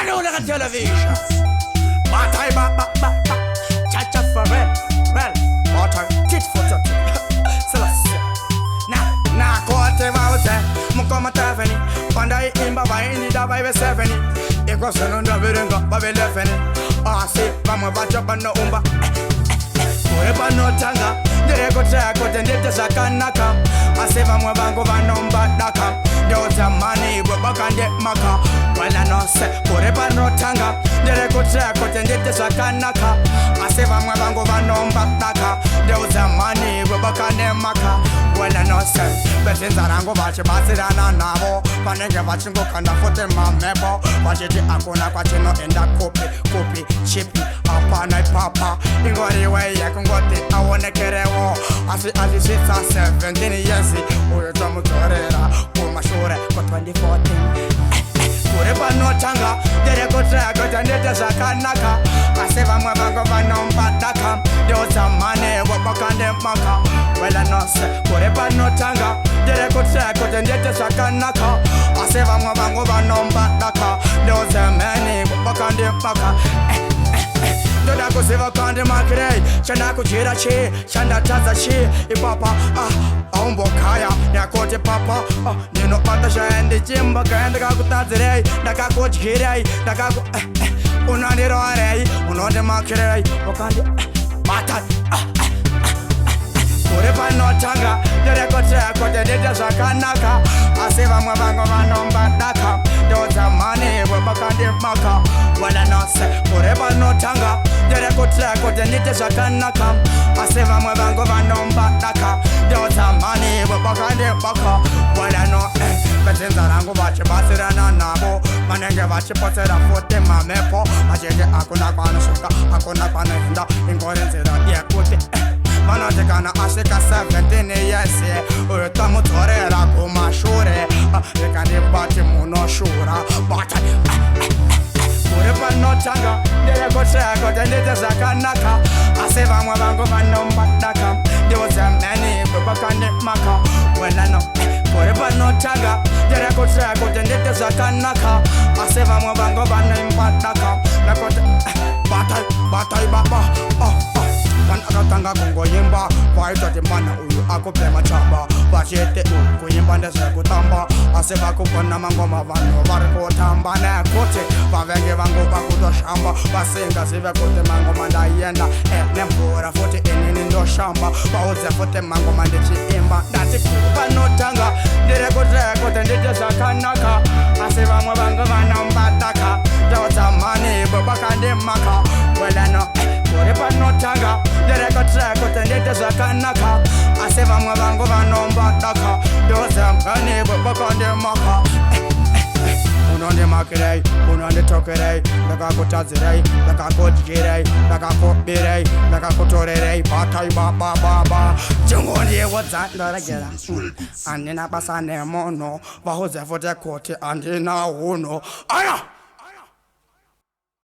brand new like a television. But I cha-cha for real, but I tit for tat. Na kote vauze, mukoma tafeni. Panda imba vaini da vibe seveni. Iko senunda virenga babe lefeni. Asi vamwe vachopa no umba. Kureba no tanga, direko trako tendete sakanaka. Asi vamwe vango vanomba daka. Ndio zamani bwabakande maka. Wala no se, kureba no tanga, direko trako tendete sakanaka. Asi vamwe vango vanomba daka. Ndio zamani bwabakande maka. Wala no se, besinza rango vachi basirana nabo. Panenge vachingo kanda fote mamebo. Vachiti akuna kwa chino enda kopi, chipi. Apana papa, ingori way yakungoti awone kerewo. Asi sita 17 years, uyo tomu torera, umashure kwa 2014. Kureba no tanga, dere kotra kota nete sakanaka. Asi vamwe vango vanomba daka, dio zamane wabakande maka. Wela no se, kureba no tanga, dere kotra kota nete sakanaka. Asi vamwe vango vanomba daka, dio zamane wabakande maka. Doda kuziva kande makirei, chanda kujira chi, chanda taza chi, ipapa, aumbo kaya, nyakote papa, nino pata shaende jimba kaende kakutazirei, nakakujirei, nakaku, unandiro arei, unonde makirei, wakande, matai, Kureba no tanga, dere kote dede sakanaka. Asiva mwa vango vanomba daka. Doza mani wabakande maka. Wala no se, kureba no tanga, dere kote dede sakanaka. Asiva mwa vango vanomba daka. Doza mani wabakande maka. Wala no besinza rango vachi basirana nabo. Manenge vachi posera fote mamepo. Ajege akuna kwa nusuka, akuna kwa nenda. Ingorinzira yekute Manatekana ashika 17 years. Uyo tamu torera kumashure. Rekani bati muno shura. Bata Kureba no tanga, dere kote dede sakanaka. Asiva mwa vango vanomba daka. Dio zamani bubakande maka. Wela no Kureba no tanga, dere kote dede sakanaka. Asiva mwa vango vanomba daka. Nakote Batai baba Tanga kongo yimba, kwaito timana uyu akupema chamba. Vachete kuyimba ndese kutamba. Asiva kupona mangoma vanu varikutamba. Nekote vavenge vangu vakuto shamba. Vasinga sive kote mangoma ndayenda. Nembura fote inini ndo shamba. Vauze fote mangoma ndichi imba. Dati kupa no tanga, dire kote ndite sakanaka. Asiva mwa vangu vanomba daka. Jao zamani bubakande maka. Wela no Kureba no tanga, dere kote ndete sakanaka. Asiva mwa vango vanomba daka. Doza mkani bubakande maka. Unonde makirei, unonde tokerei. Laka kutazirei, laka kujirei. Laka kubirei, laka kutorerei. Batai baba Chungondi wazandara gera. Andina basane mono. Vahoze fote kote andina uno. Aya!